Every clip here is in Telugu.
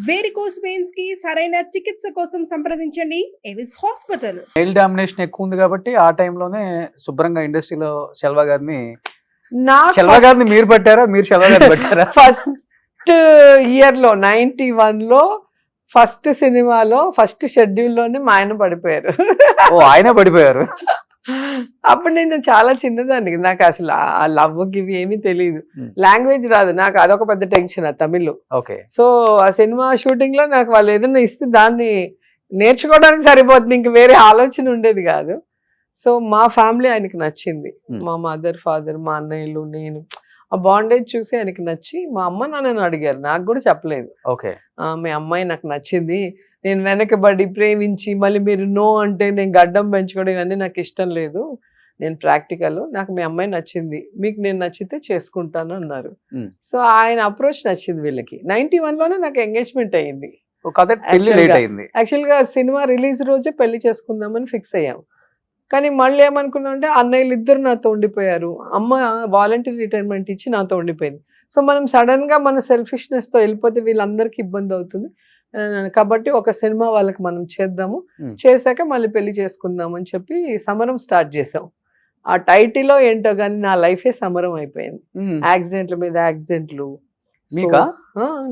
వేరికోస్ వెయిన్స్ కి సరైన చికిత్స కోసం సంప్రదించండి ఎవిస్ హాస్పిటల్. మెయిల్ డామినేషన్ ఎక్కువ ఉంది కాబట్టి ఆ టైంలోనే శుభ్రంగా ఇండస్ట్రీలో శెల్వా గారిని మీరు పట్టారా, మీరు శెల్వా గారిని పట్టారా? ఫస్ట్ ఇయర్ లో 91 లో ఫస్ట్ సినిమాలో ఫస్ట్ షెడ్యూల్ లోనే మా ఆయన పడిపోయారు. ఓ, ఆయన పడిపోయారు. అప్పుడు నేను చాలా చిన్నదాన్ని, నాకు అసలు ఆ లవ్ గివ్ ఏమీ తెలియదు, లాంగ్వేజ్ రాదు నాకు, అదొక పెద్ద టెన్షన్ ఆ తమిళ్. ఓకే. సో ఆ సినిమా షూటింగ్ లో నాకు వాళ్ళు ఏదైనా ఇస్తే దాన్ని నేర్చుకోవడానికి సరిపోతుంది, ఇంక వేరే ఆలోచన ఉండేది కాదు. సో మా ఫ్యామిలీ ఆయనకి నచ్చింది, మా మదర్ ఫాదర్ మా అన్నయ్యలు నేను, ఆ బాండేజ్ చూసి ఆయనకి నచ్చి మా అమ్మ నాన్నని అడిగారు, నాకు కూడా చెప్పలేదు. ఓకే. మీ అమ్మాయి నాకు నచ్చింది, నేను వెనకబడి ప్రేమించి మళ్ళీ మీరు నో అంటే నేను గడ్డం పెంచుకోవడం ఇవన్నీ నాకు ఇష్టం లేదు, నేను ప్రాక్టికల్, నాకు మీ అమ్మాయి నచ్చింది, మీకు నేను నచ్చితే చేసుకుంటాను అన్నారు. సో ఆయన అప్రోచ్ నచ్చింది వీళ్ళకి. 91 లోనే నాకు ఎంగేజ్మెంట్ అయ్యింది. యాక్చువల్ గా సినిమా రిలీజ్ రోజే పెళ్లి చేసుకుందామని ఫిక్స్ అయ్యాం. కానీ మళ్ళీ ఏమనుకున్నాం అంటే అన్నయ్యలు ఇద్దరు నాతో ఉండిపోయారు, అమ్మ వాలంటీర్ రిటైర్మెంట్ ఇచ్చి నాతో ఉండిపోయింది. సో మనం సడన్ గా మన సెల్ఫిష్నెస్ తో వెళ్ళిపోతే వీళ్ళందరికీ ఇబ్బంది అవుతుంది కాబట్టి ఒక సినిమా వాళ్ళకి మనం చేద్దాము, చేశాక మళ్ళీ పెళ్లి చేసుకుందాం అని చెప్పి సమరం స్టార్ట్ చేసాం. ఆ టైటిల్లో ఏంటో కానీ నా లైఫే సమరం అయిపోయింది. యాక్సిడెంట్ల మీద యాక్సిడెంట్లు,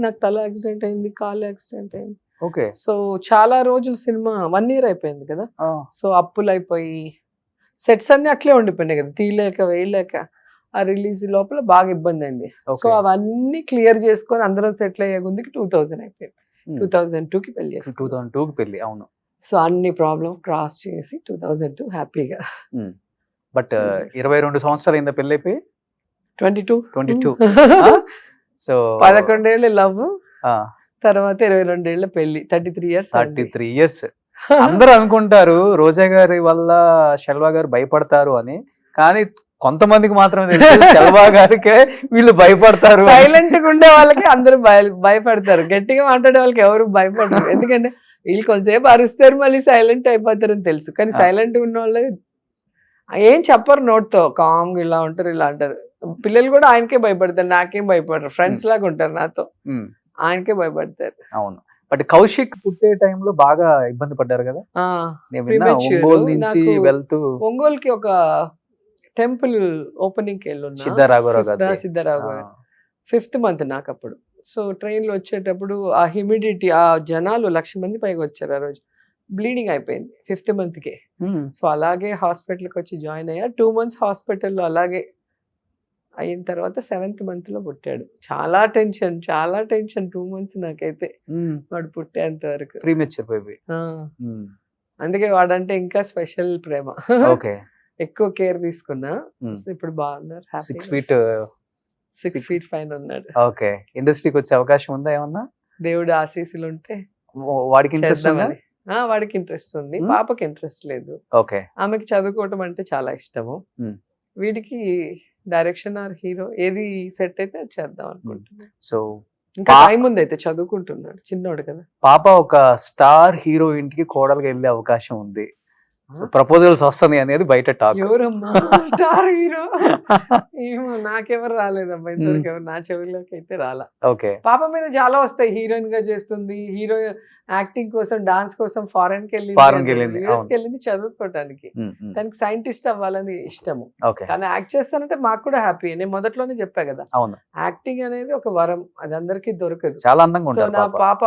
నాకు తల యాక్సిడెంట్ అయింది, కాలు యాక్సిడెంట్ అయింది. ఓకే. సో చాలా రోజులు సినిమా 1 year అయిపోయింది కదా. సో అప్పులు అయిపోయి సెట్స్ అన్ని అట్లే ఉండిపోయినాయి కదా, తీయలేక వేయలేక. ఆ రిలీజ్ లోపల బాగా ఇబ్బంది అయింది. సో అవన్నీ క్లియర్ చేసుకొని అందరం సెటిల్ అయ్యే ముందుకి 2000 అయిపోయింది. 2002కి పెళ్లి. 2002కి పెళ్లి. అవును. సో అన్ని ప్రాబ్లమ్ క్రాస్ చేసి 2002 హ్యాపీగా. బట్ 22 సంవత్సరాలు అయిందా పెళ్లి అయిపోయి? 22. సో 11 ఏళ్ళు లవ్, తర్వాత 22 ఏళ్ళ పెళ్లి, 33 years. 33 years. అందరూ అనుకుంటారు రోజా గారి వల్ల శెల్వా గారు భయపడతారు అని, కానీ కొంతమందికి మాత్రమే తెలుసు శెల్వా గారికే వీళ్ళు భయపడతారు. సైలెంట్ గా ఉండే వాళ్ళకి అందరూ భయపడతారు, గట్టిగా మాట్లాడే వాళ్ళకి ఎవరు భయపడతారు, ఎందుకంటే వీళ్ళు కొంచెంసేపు అరుస్తారు మళ్ళీ సైలెంట్ అయిపోతారు అని తెలుసు. కానీ సైలెంట్ ఉన్న వాళ్ళు ఏం చెప్పరు, నోట్తో కామ్గా ఇలా ఉంటారు ఇలా అంటారు. పిల్లలు కూడా ఆయనకే భయపడతారు, నాకేం భయపడరు, ఫ్రెండ్స్ లాగా ఉంటారు నాతో, ఆయనకే భయపడతారు. అవును. బట్ కౌశిక్ పుట్టే టైంలో బాగా ఇబ్బంది పడ్డారు కదా. ఒంగోలు నుంచి వెళ్తూ ఒంగోలుకి ఒక టెంపుల్ ఓపెనింగ్ కి వెళ్ళి సిద్ధరాఘవరావు 5th month నాకు అప్పుడు. సో ట్రైన్ లో వచ్చేటప్పుడు ఆ హ్యూమిడిటీ, ఆ జనాలు 1,00,000 మంది పైగా వచ్చారు ఆ రోజు, బ్లీడింగ్ అయిపోయింది 5th month కి. సో అలాగే హాస్పిటల్కి వచ్చి జాయిన్ అయ్యా. 2 months హాస్పిటల్లో అలాగే అయిన తర్వాత 7th month లో పుట్టాడు. చాలా టెన్షన్ 2 months నాకైతే, వాడు పుట్టేంత వరకు. అందుకే వాడంటే ఇంకా స్పెషల్ ప్రేమ. ఎక్కువ కేర్ తీసుకున్నా. ఇప్పుడు బాగున్నారు, 6 feet పైన ఉన్నాడు. ఓకే. ఇండస్ట్రీకి వచ్చే అవకాశం ఉందా ఏమన్నా? దేవుడు ఆశీస్సులు ఉంటే. వాడికి ఇంట్రెస్ట్ ఉందా? వాడికి ఇంట్రెస్ట్ ఉంది, పాపకి ఇంట్రెస్ట్ లేదు. ఓకే. ఆమెకి చదువుకోవటం అంటే చాలా ఇష్టము. వీడికి డైరెక్షన్ ఆర్ హీరో ఏది సెట్ అయితే అది చేద్దాం అనుకుంటున్నాను. సో ఇంకా టైం ఉంది, అయితే చదువుకుంటున్నాడు, చిన్నోడు కదా. పాప ఒక స్టార్ హీరో ఇంటికి కోడలుగా వెళ్ళే అవకాశం ఉంది, ప్రపోజల్స్ వస్తుంది అనేది బయట టాక్. ఎవరమ్మా స్టార్ హీరో? ఏమో, నాకెవరు రాలేదమ్మా ఇంతవరకు, ఎవరు నా చెవిలోకి అయితే రాలా. ఓకే. పాప మీద చాలా వస్తాయి, హీరోయిన్ గా చేస్తుంది, హీరో యాక్టింగ్ కోసం డాన్స్ కోసం ఫారెన్ కి వెళ్ళింది చదువుకోవడానికి. దానికి సైంటిస్ట్ అవ్వాలని ఇష్టము. కానీ యాక్ట్ చేస్తానంటే మాకు కూడా హ్యాపీ. నేను మొదట్లోనే చెప్పా కదా, యాక్టింగ్ అనేది ఒక వరం, అది అందరికీ దొరకదు. చాలా అందంగా ఉంటుంది. నా పాప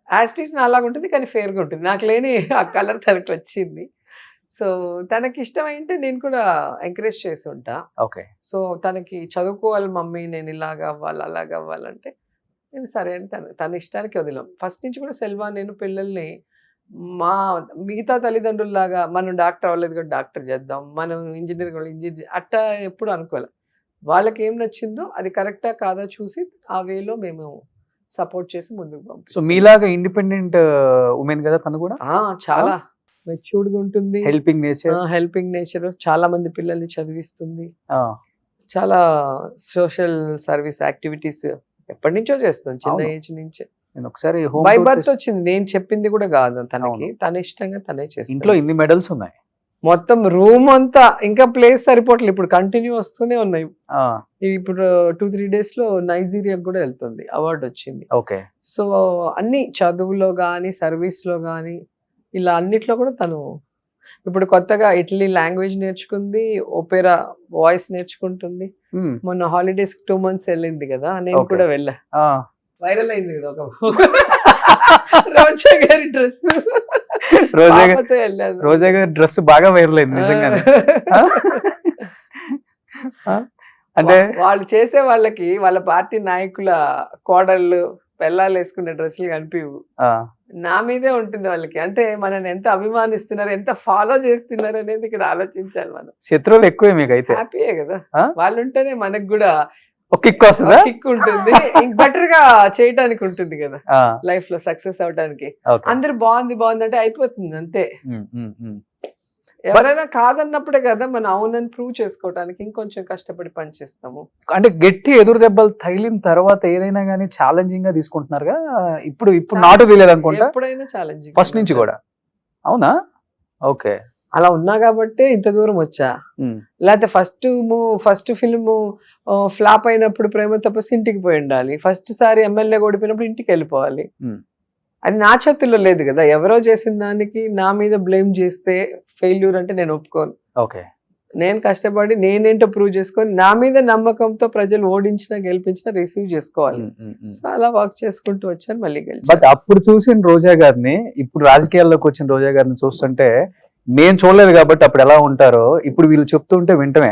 యాస్టిస్ అలాగా ఉంటుంది, కానీ ఫేర్గా ఉంటుంది, నాకు లేని ఆ కలర్ తనకు వచ్చింది. సో తనకి ఇష్టమైంటే నేను కూడా ఎంకరేజ్ చేసి ఉంటా. ఓకే. సో తనకి చదువుకోవాలి మమ్మీ, నేను ఇలాగా అవ్వాలి అలాగా అవ్వాలంటే నేను సరే అని తన ఇష్టానికి వదిలాం. ఫస్ట్ నుంచి కూడా సెల్వా నేను పిల్లల్ని మా మిగతా తల్లిదండ్రుల్లాగా, మనం డాక్టర్ అవ్వలేదు కూడా డాక్టర్ చేద్దాం, మనం ఇంజనీర్ అట్టా ఎప్పుడు అనుకోవాలి. వాళ్ళకి ఏం నచ్చిందో అది కరెక్టా కాదా చూసి ఆ వేలో మేము సపోర్ట్ చేసి ముందుకు పంపిస్తాం. సో మీలాగా ఇండిపెండెంట్ ఉమెన్ కదా తను కూడా? చాలా మెచ్యూర్డ్ గా ఉంటుంది, హెల్పింగ్ నేచర్, చాలా మంది పిల్లల్ని చదివిస్తుంది, చాలా సోషల్ సర్వీస్ యాక్టివిటీస్ ఎప్పటి నుంచో చేస్తుంది, చిన్న ఏజ్ నుంచే. ఒకసారి బై బర్త్ వచ్చింది, నేను చెప్పింది కూడా కాదు తనకి, తన ఇష్టంగా తనే చేస్తుంది. ఇంట్లో ఇన్ని మెడల్స్ ఉన్నాయి, మొత్తం రూమ్ అంతా ఇంకా ప్లేస్ సరిపోవట్లేదు, ఇప్పుడు కంటిన్యూ వస్తూనే ఉన్నాయి. ఆ, ఇప్పుడు 2-3 days లో నైజీరియా కూడా వెళ్తుంది, అవార్డు వచ్చింది. ఓకే. సో అన్ని చదువులో కానీ సర్వీస్లో కానీ ఇలా అన్నిట్లో కూడా తను ఇప్పుడు కొత్తగా ఇటలీ లాంగ్వేజ్ నేర్చుకుంది, ఓపెరా వాయిస్ నేర్చుకుంటుంది. ఉమ్, మొన్న హాలిడేస్ 2 months వెళ్ళింది కదా, నేను Okay. కూడా వెళ్ళా. ఆ, వైరల్ అయింది కదా ఒక రోజా గారి డ్రెస్, రోజా గారి డ్రెస్ బాగా వైరల్ అయింది నిజంగానే. ఆ? ఆ? అంటే వాళ్ళు చేసే వాళ్ళకి వాళ్ళ పార్టీ నాయకుల కోడళ్ళు పెళ్ళాలు వేసుకునే డ్రెస్సులు కనిపివు, ఆ, నా మీదే ఉంటుంది వాళ్ళకి. అంటే మనని ఎంత అభిమానిస్తున్నారు, ఎంత ఫాలో చేస్తున్నారు అనేది ఇక్కడ ఆలోచించాలి మనం. శత్రువులు ఎక్కువే మీకు అయితే. హ్యాపీయే కదా, ఆ? వాళ్ళు ఉంటేనే మనకు కూడా ఒక కిక్ వస్తుందా? కిక్ ఉంటుంది, బెటర్ గా చేయడానికి ఉంటుంది కదా, ఆ, లైఫ్ లో సక్సెస్ అవడానికి. ఓకే. అందరు బాగుంది బాగుంది అంటే అయిపోతుంది అంతే. ఉమ్, ఉమ్, ఉమ్. ఎవరైనా కాదన్నప్పుడే కదా మనం అవునని ప్రూవ్ చేసుకోవడానికి ఇంకొంచెం కష్టపడి పనిచేస్తాము. అంటే గట్టి ఎదురు దెబ్బలు తగిలిన తర్వాత ఏదైనా కానీ ఛాలెంజింగ్ గా తీసుకుంటున్నారుగా. ఇప్పుడు నాటు తెలియదు అనుకుంటా ఎప్పుడైనా ఛాలెంజింగ్ ఫస్ట్ నుంచి కూడా. అవునా? ఓకే. అలా ఉన్నా కాబట్టి ఇంత దూరం వచ్చా. ఉమ్, లేకపోతే ఫస్ట్ ఫిల్మ్ ఫ్లాప్ అయినప్పుడు ప్రేమ తపస్సు ఇంటికి పోయి ఉండాలి, ఫస్ట్ సారి ఎమ్మెల్యే ఓడిపోయినప్పుడు ఇంటికి వెళ్ళిపోవాలి. ఉమ్, అది నా చేతుల్లో లేదు కదా, ఎవరో చేసిన దానికి నా మీద బ్లేమ్ చేస్తే ఫెయిల్యూర్ అంటే నేను ఒప్పుకోను. ఓకే. నేను కష్టపడి నేనేంటో ప్రూవ్ చేసుకొని నా మీద నమ్మకంతో ప్రజలు ఓడించినా గెలిపించినా రిసీవ్ చేసుకోవాలి. ఉమ్, ఉమ్, ఉమ్. సో అలా వర్క్ చేసుకుంటూ వచ్చాను, మళ్ళీ గెలిచాను. బట్ అప్పుడు చూసిన రోజా గారిని ఇప్పుడు రాజకీయాల్లోకి వచ్చిన రోజా గారిని చూస్తుంటే మేము చూడలేదు కాబట్టి అప్పుడు ఎలా ఉంటారో ఇప్పుడు వీళ్ళు చెప్తుంటే వింటమే.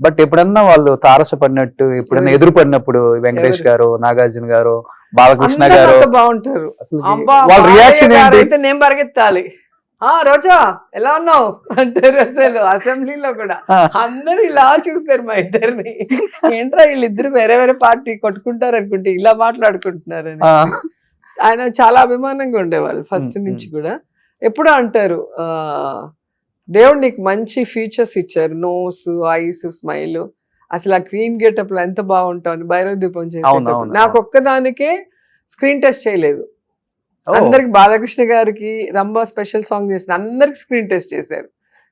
బట్ ఎప్పుడన్నా వాళ్ళు తారసపడినట్టు ఎప్పుడన్నా ఎదురు పడినప్పుడు వెంకటేష్ గారు, నాగార్జున గారు, బాలకృష్ణ అందరూ గారు అంత బాగుంటారు. అసలు అబ్బా, వాళ్ళ రియాక్షన్ బాలయ్య గారు ఏంటి? అయితే నేను పరిగెత్తాలి, రోజా ఎలా ఉన్నావు అంటారు. అసలు అసెంబ్లీలో కూడా ఆ, అందరూ ఇలా చూస్తారు మా ఇద్దరిని, ఏంట్రా వీళ్ళిద్దరు వేరే వేరే పార్టీ కొట్టుకుంటారు అనుకుంటే ఇలా మాట్లాడుకుంటున్నారని. ఆ, ఆయన చాలా అభిమానంగా ఉండేవాళ్ళు ఫస్ట్ మ్, నుంచి కూడా. ఎప్పుడూ అంటారు, దేవుడు నీకు మంచి ఫీచర్స్ ఇచ్చారు, నోస్, ఐస్, స్మైల్, అసలు ఆ క్వీన్ గెటప్ లో ఎంత బాగుంటావు అని భైరవ దీపం అవును, చేసేటప్పుడు అవును, నాకు ఒక్కదానికే స్క్రీన్ టెస్ట్ చేయలేదు. ఓ, అందరికి బాలకృష్ణ గారికి రంభా స్పెషల్ సాంగ్ చేసిన అందరికి స్క్రీన్ టెస్ట్ చేశారు,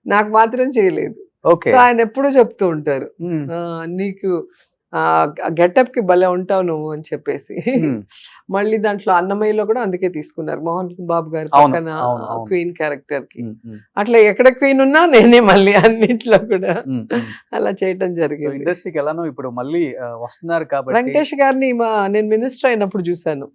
నాకు మాత్రం చేయలేదు. ఓకే. సో ఆయన ఎప్పుడూ చెప్తూ ఉంటారు, ఉమ్, నీకు గెటప్ కి భలే ఉంటావు నువ్వు అని చెప్పేసి. ఉమ్, మళ్ళీ దాంట్లో అన్నమయ్యలో కూడా అందుకే తీసుకున్నారు, మోహన్ బాబు గారి అవును, పక్కన అవును, అవును. క్వీన్ క్యారెక్టర్ కి. ఉమ్, ఉమ్, అట్లా ఎక్కడ క్వీన్ ఉన్నా నేనే మళ్ళీ అన్నిట్లో కూడా ఉమ్, ఉమ్. అలా చేయటం సో జరిగింది. ఇండస్ట్రీకి ఎలానో ఇప్పుడు మళ్ళీ వస్తున్నారు కాబట్టి. వెంకటేష్ గారిని నేను మినిస్టర్ అయినప్పుడు చూసాను,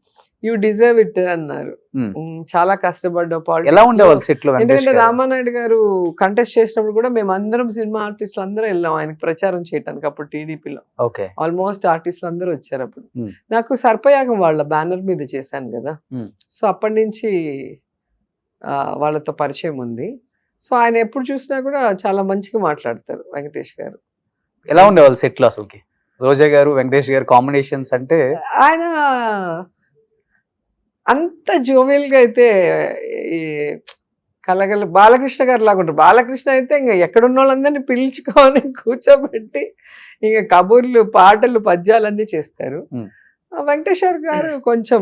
యూ డిజర్వ్ ఇట్ అన్నారు. ఉమ్. చాలా కష్టపడ్డావు ఎలా politics లో. ఉండేవాళ్ళు సెట్ లో వెంకటేష్ ఎందుకంటే గారు? రామానాయుడు గారు కంటెస్ట్ చేసినప్పుడు కూడా మేము అందరం సినిమా ఆర్టిస్టులు అందరం వెళ్ళాం ఆయనకి ప్రచారం చేయడానికి. అప్పుడు టీడీపీలో ఓకే. ఆల్మోస్ట్ ఆర్టిస్టులు అందరూ వచ్చారు అప్పుడు. Hmm. నాకు సర్పయాగం వాళ్ళ బ్యానర్ మీద చేశాను కదా, Hmm. సో అప్పటి నుంచి వాళ్ళతో పరిచయం ఉంది. సో ఆయన ఎప్పుడు చూసినా కూడా చాలా మంచిగా మాట్లాడతారు వెంకటేష్ గారు. ఎలా ఉండేవాళ్ళు సెట్ లో అసలుకి? రోజా గారు, వెంకటేష్ గారు కాంబినేషన్స్ అంటే ఆయన అంత జోవియల్ గా అయితే ఈ కలగల బాలకృష్ణ గారు లాగా ఉంటారు. బాలకృష్ణ అయితే ఇంకా ఎక్కడున్న వాళ్ళందరినీ పిలుచుకొని కూర్చోబెట్టి ఇంకా కబుర్లు, పాటలు, పద్యాలన్నీ చేస్తారు. Hmm. వెంకటేశ్వర్ గారు కొంచెం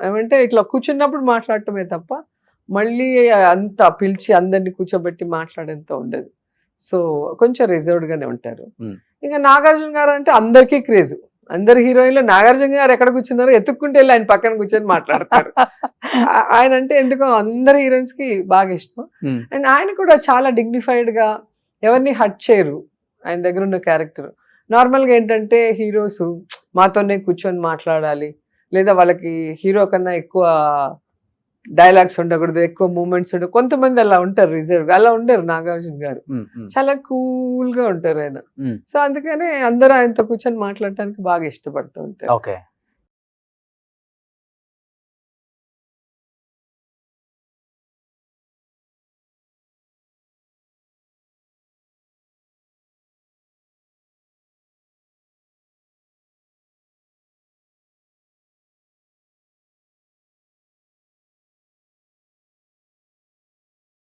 ఏమంటే ఇట్లా కూర్చున్నప్పుడు మాట్లాడటమే తప్ప మళ్ళీ అంత పిలిచి అందరినీ కూర్చోబెట్టి మాట్లాడేంత ఉండదు. సో కొంచెం రిజర్వ్డ్ గానే ఉంటారు. Hmm. ఇంకా నాగార్జున గారు అంటే అందరికీ క్రేజ్, అందరు హీరోయిన్లు నాగార్జున గారు ఎక్కడ కూర్చున్నారో ఎత్తుక్కుంటే వెళ్ళి ఆయన పక్కన కూర్చొని మాట్లాడతారు. ఆయన అంటే ఎందుకో అందరు హీరోయిన్స్ కి బాగా ఇష్టం. ఉమ్, అండ్ ఆయన కూడా చాలా డిగ్నిఫైడ్ గా ఎవరిని హట్ చేయరు. ఆయన దగ్గర ఉన్న క్యారెక్టర్ నార్మల్ గా ఏంటంటే హీరోస్ మాతోనే కూర్చొని మాట్లాడాలి, లేదా వాళ్ళకి హీరో కన్నా ఎక్కువ డైలాగ్స్ ఉండకూడదు, ఎక్కువ మూమెంట్స్ ఉండవు. కొంతమంది అలా ఉంటారు రిజర్వ్, అలా ఉండరు నాగార్జున గారు. ఉమ్, ఉమ్, చాలా కూల్ గా ఉంటారు ఆయన. ఉమ్. సో అందుకనే అందరూ ఆయనతో కూర్చొని మాట్లాడటానికి బాగా ఇష్టపడుతూ ఉంటారు. ఓకే.